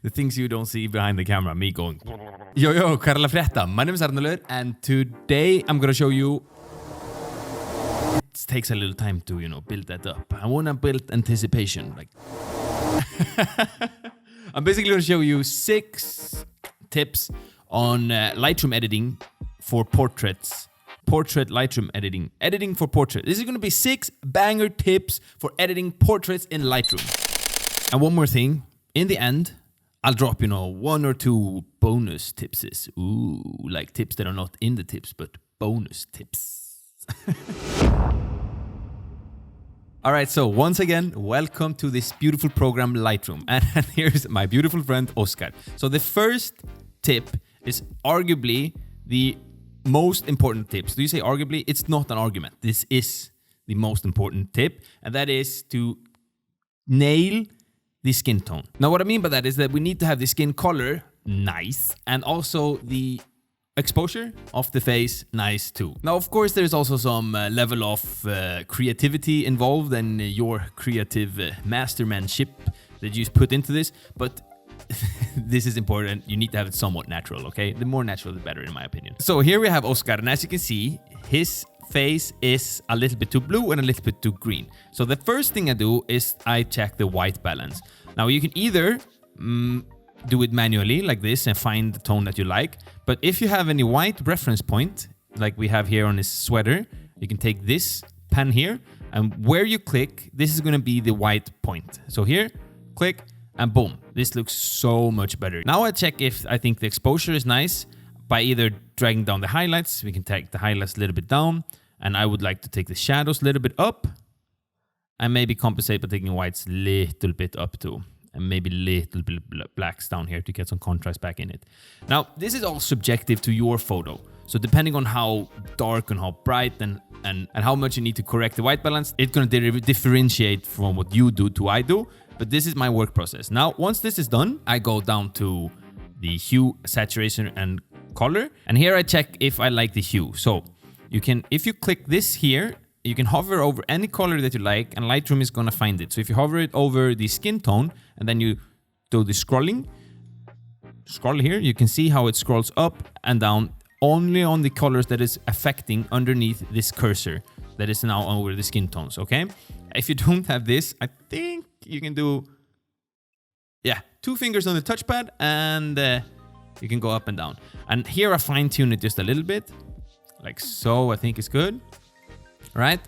The things you don't see behind the camera, me going. Yo, Karla Fretta. My name is Arnaldur, and today I'm gonna show you. It takes a little time to, build that up. I wanna build anticipation. I'm basically gonna show you 6 tips on Lightroom editing for portraits. Portrait Lightroom editing. Editing for portrait. This is gonna be 6 banger tips for editing portraits in Lightroom. And one more thing. In the end, I'll drop, 1 or 2 bonus tipses. Ooh, like tips that are not in the tips, but bonus tips. All right, so once again, welcome to this beautiful program, Lightroom. And here's my beautiful friend, Oscar. So the first tip is arguably the most important tips. Do you say arguably? It's not an argument. This is the most important tip, and that is to nail the skin tone. Now, what I mean by that is that we need to have the skin color nice, and also the exposure of the face nice too. Now, of course, there's also some level of creativity involved and your creative mastermanship that you put into this, but this is important. You need to have it somewhat natural, okay? The more natural, the better, in my opinion. So here we have Oscar, and as you can see, his face is a little bit too blue and a little bit too green. So the first thing I do is I check the white balance. Now, you can either do it manually like this and find the tone that you like. But if you have any white reference point, like we have here on his sweater, you can take this pen here, and where you click, this is going to be the white point. So here, click, and boom, this looks so much better. Now I check if I think the exposure is nice by either dragging down the highlights. We can take the highlights a little bit down, and I would like to take the shadows a little bit up, and maybe compensate by taking whites a little bit up too, and maybe a little bit blacks down here to get some contrast back in it. Now, this is all subjective to your photo. So depending on how dark and how bright and how much you need to correct the white balance, it's going to differentiate from what you do to I do. But this is my work process. Now, once this is done, I go down to the hue, saturation, and color. And here I check if I like the hue. So you can, if you click this here, you can hover over any color that you like, and Lightroom is going to find it. So if you hover it over the skin tone, and then you do the scroll here, you can see how it scrolls up and down only on the colors that is affecting underneath this cursor that is now over the skin tones, okay? If you don't have this, I think you can do, 2 fingers on the touchpad, and you can go up and down. And here I fine tune it just a little bit, like so. I think it's good, right?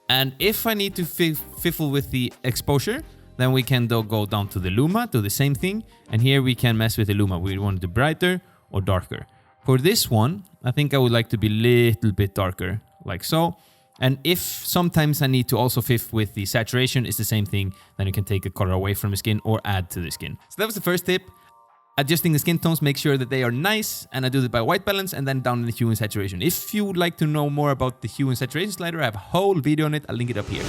And if I need to fiddle with the exposure, then we can go down to the Luma, do the same thing. And here we can mess with the Luma. We want it to be brighter or darker. For this one, I think I would like to be a little bit darker, like so. And if sometimes I need to also fiddle with the saturation, it's the same thing. Then you can take a color away from the skin or add to the skin. So that was the first tip. Adjusting the skin tones, make sure that they are nice, and I do it by white balance and then down in the hue and saturation. If you would like to know more about the hue and saturation slider, I have a whole video on it. I'll link it up here.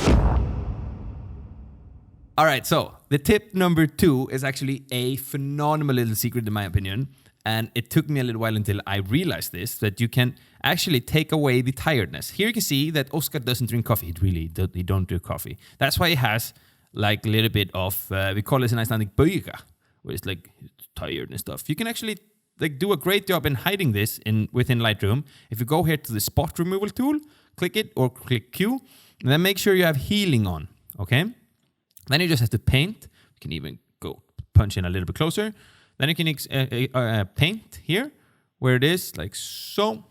All right, so the tip number 2 is actually a phenomenal little secret in my opinion. And it took me a little while until I realized this, that you can actually take away the tiredness. Here you can see that Oscar doesn't drink coffee. He don't drink coffee. That's why he has like a little bit of, we call this in Icelandic bøyga, where it's like tired and stuff. You can actually like do a great job in hiding this within Lightroom. If you go here to the spot removal tool, click it or click Q, and then make sure you have healing on, okay? Then you just have to paint. You can even go punch in a little bit closer. Then you can paint here, where it is, like so.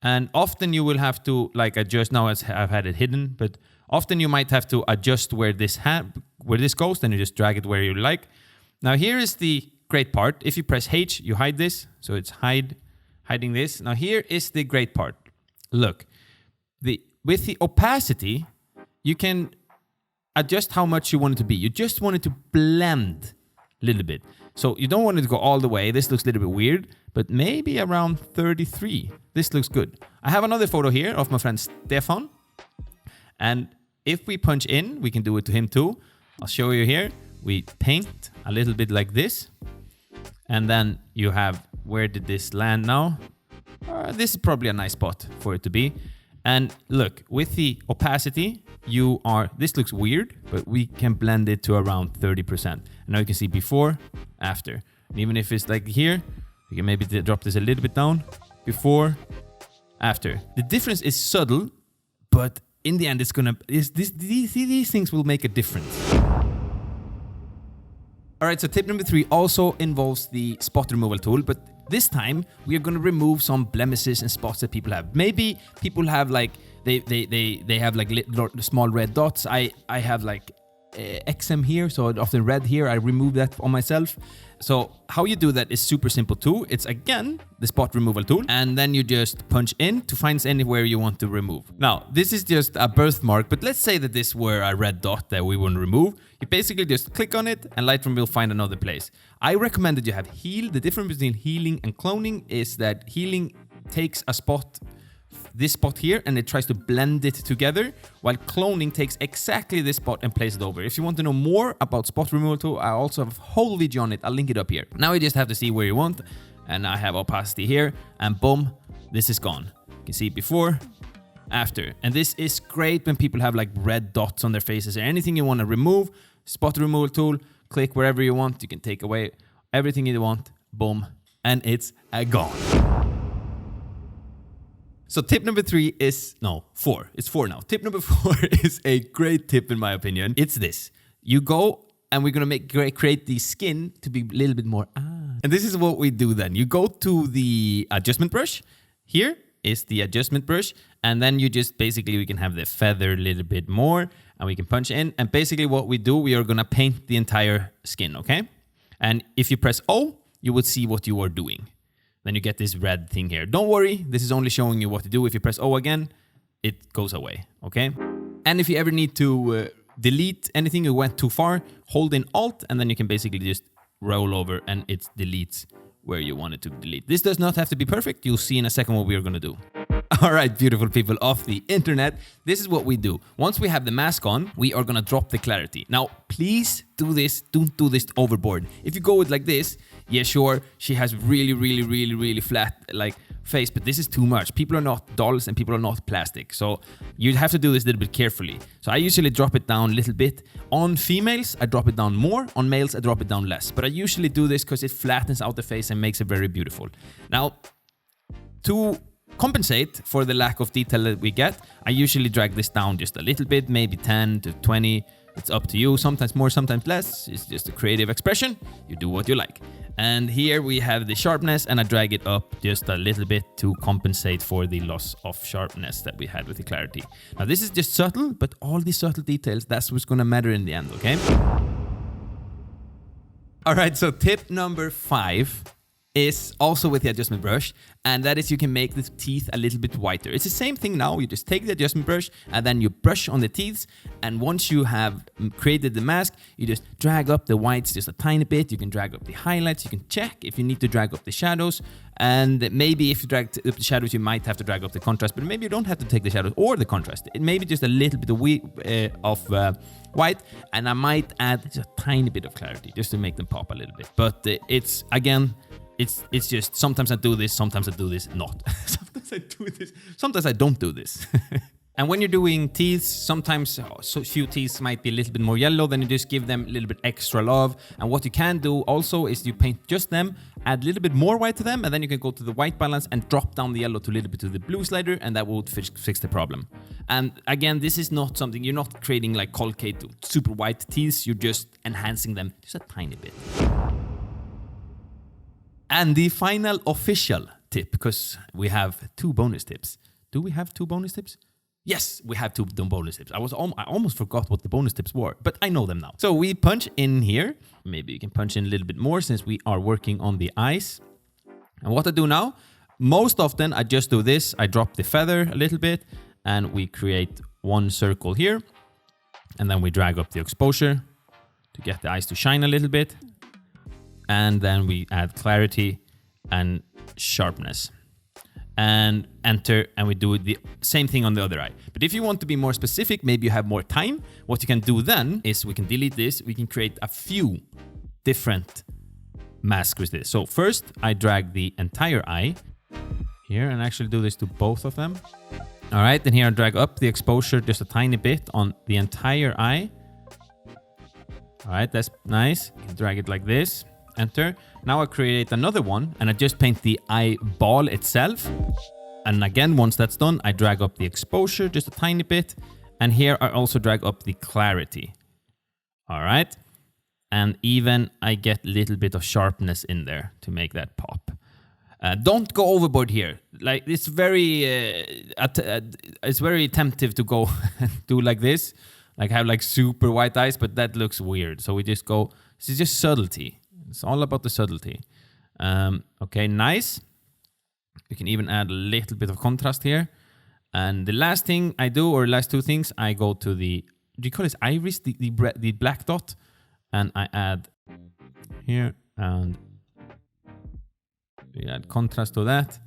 And often you will have to like adjust. Now I've had it hidden, but often you might have to adjust where this goes. Then you just drag it where you like. Now here is the great part. If you press H, you hide this. So it's hiding this. Now here is the great part. Look, with the opacity, you can adjust how much you want it to be. You just want it to blend a little bit. So you don't want it to go all the way. This looks a little bit weird, but maybe around 33. This looks good. I have another photo here of my friend Stefan. And if we punch in, we can do it to him too. I'll show you here. We paint a little bit like this. And then you have, where did this land now? This is probably a nice spot for it to be. And look, with the opacity, this looks weird, but we can blend it to around 30%. And now you can see before, after. And even if it's like here, we can maybe drop this a little bit down. Before, after. The difference is subtle, but in the end, these things will make a difference. All right, so tip number 3 also involves the spot removal tool, but this time we are going to remove some blemishes and spots that people have. Maybe people have like they have like small red dots. I have like XM here, so often red here. I remove that on myself. So how you do that is super simple too. It's again the spot removal tool, and then you just punch in to find anywhere you want to remove. Now this is just a birthmark, but let's say that this were a red dot that we want to remove. You basically just click on it and Lightroom will find another place. I recommend that you have heal. The difference between healing and cloning is that healing takes a spot, this spot here, and it tries to blend it together, while cloning takes exactly this spot and places it over. If you want to know more about spot removal tool, I also have a whole video on it. I'll link it up here. Now you just have to see where you want, and I have opacity here, and boom, this is gone. You can see before, after. And this is great when people have like red dots on their faces or anything you want to remove. Spot removal tool, click wherever you want. You can take away everything you want, boom, and it's gone. So tip number 3 is, no, 4. It's 4 now. Tip number 4 is a great tip in my opinion. It's this. You go and we're going to create the skin to be a little bit more, And this is what we do then. You go to the adjustment brush. Here is the adjustment brush. And then you just basically, we can have the feather a little bit more and we can punch in. And basically what we do, we are going to paint the entire skin, okay? And if you press O, you will see what you are doing. Then you get this red thing here. Don't worry, this is only showing you what to do. If you press O again, it goes away, okay? And if you ever need to delete anything you went too far, hold in Alt, and then you can basically just roll over and it deletes where you want it to delete. This does not have to be perfect. You'll see in a second what we are going to do. All right, beautiful people of the internet, this is what we do. Once we have the mask on, we are going to drop the clarity. Now, please do this. Don't do this overboard. If you go with like this, yeah, sure, she has really flat like face, but this is too much. People are not dolls and people are not plastic. So you have to do this a little bit carefully. So I usually drop it down a little bit. On females, I drop it down more. On males, I drop it down less. But I usually do this because it flattens out the face and makes it very beautiful. Now, to compensate for the lack of detail that we get, I usually drag this down just a little bit, maybe 10 to 20. It's up to you, sometimes more, sometimes less. It's just a creative expression. You do what you like. And here we have the sharpness, and I drag it up just a little bit to compensate for the loss of sharpness that we had with the clarity. Now this is just subtle, but all these subtle details, that's what's gonna matter in the end, okay? All right, so tip number 5 is also with the adjustment brush, and that is you can make the teeth a little bit whiter. It's the same thing now. You just take the adjustment brush and then you brush on the teeth, and once you have created the mask, you just drag up the whites just a tiny bit. You can drag up the highlights. You can check if you need to drag up the shadows, and maybe if you drag up the shadows, you might have to drag up the contrast, but maybe you don't have to take the shadows or the contrast. It may be just a little bit of white, and I might add just a tiny bit of clarity just to make them pop a little bit. But it's, again, it's just sometimes I do this, sometimes I do this not. Sometimes I do this, sometimes I don't do this. And when you're doing teeth, sometimes so few teeth might be a little bit more yellow, then you just give them a little bit extra love. And what you can do also is you paint just them, add a little bit more white to them, and then you can go to the white balance and drop down the yellow to a little bit to the blue slider, and that will fix the problem. And again, this is not something, you're not creating like Colgate super white teeth, you're just enhancing them just a tiny bit. And the final official tip, because we have 2 bonus tips. Do we have 2 bonus tips? Yes, we have 2 bonus tips. I almost forgot what the bonus tips were, but I know them now. So we punch in here. Maybe you can punch in a little bit more since we are working on the eyes. And what I do now, most often I just do this. I drop the feather a little bit and we create one circle here. And then we drag up the exposure to get the eyes to shine a little bit. And then we add clarity and sharpness and enter, and we do the same thing on the other eye. But if you want to be more specific, maybe you have more time, what you can do then is we can delete this. We can create a few different masks with this. So first I drag the entire eye here and actually do this to both of them. All right, then here I drag up the exposure just a tiny bit on the entire eye. All right, that's nice. You can drag it like this, enter. Now I create another one and I just paint the eyeball itself. And again, once that's done, I drag up the exposure just a tiny bit. And here I also drag up the clarity. All right. And even I get a little bit of sharpness in there to make that pop. Don't go overboard here. Like it's very tempting to go and do like this. Like have like super white eyes, but that looks weird. So we just go, this is just subtlety. It's all about the subtlety. Okay, nice. We can even add a little bit of contrast here. And the last thing I do, or last two things, I go to the, do you call this iris? The black dot. And I add here, and we add contrast to that.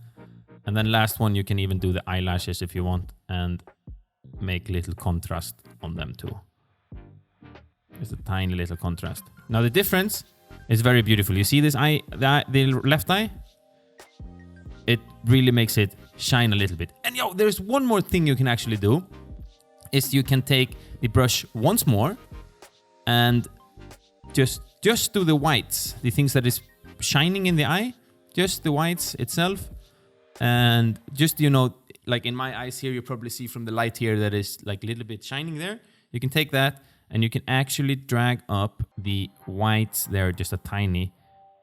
And then last one, you can even do the eyelashes if you want, and make little contrast on them too. Just a tiny little contrast. Now the difference is very beautiful. You see this eye, the left eye? It really makes it shine a little bit. And there's one more thing you can actually do, is you can take the brush once more and just do the whites, the things that is shining in the eye, just the whites itself. And just, like in my eyes here, you probably see from the light here that is like a little bit shining there. You can take that and you can actually drag up the whites there just a tiny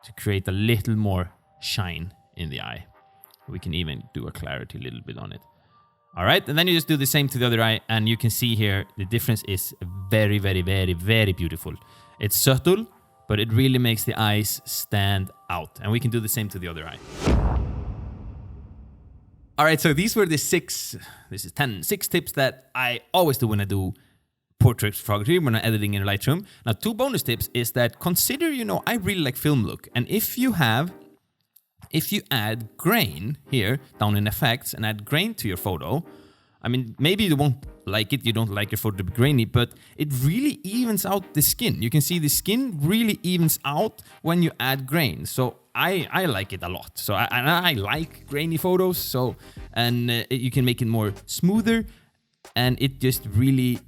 to create a little more shine in the eye. We can even do a clarity a little bit on it. All right, and then you just do the same to the other eye, and you can see here the difference is very, very, very, very beautiful. It's subtle, but it really makes the eyes stand out. And we can do the same to the other eye. All right, so these were the 6 tips that I always do when I do portrait photography, when I'm editing in Lightroom. Now, 2 bonus tips is that consider, I really like film look. And if you add grain here down in effects and add grain to your photo, I mean, maybe you won't like it, you don't like your photo to be grainy, but it really evens out the skin. You can see the skin really evens out when you add grain. So I like it a lot. So I like grainy photos. So, and you can make it more smoother, and it just really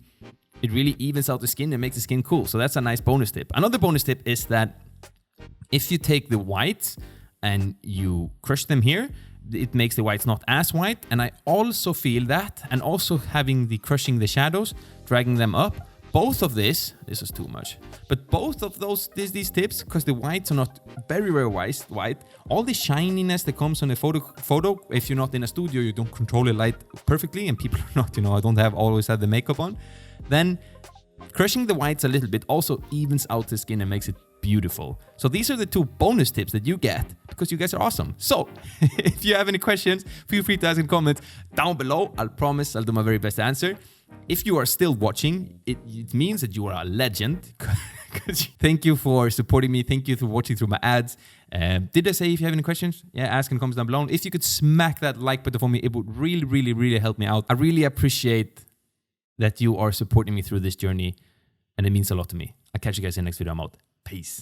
evens out the skin and makes the skin cool. So that's a nice bonus tip. Another bonus tip is that if you take the whites and you crush them here, it makes the whites not as white. And I also feel that, and also having the crushing the shadows, dragging them up, both of this is too much, but both of these tips, because the whites are not very, very white, all the shininess that comes on a photo, if you're not in a studio, you don't control the light perfectly, and people are not, I don't always have the makeup on, then crushing the whites a little bit also evens out the skin and makes it beautiful. So these are the 2 bonus tips that you get because you guys are awesome. So if you have any questions, feel free to ask in comments down below. I'll promise I'll do my very best to answer. If you are still watching, it means that you are a legend. Thank you for supporting me. Thank you for watching through my ads. Did I say if you have any questions? Yeah, ask in the comments down below. If you could smack that like button for me, it would really, really, really help me out. I really appreciate that you are supporting me through this journey, and it means a lot to me. I'll catch you guys in the next video. I'm out. Peace.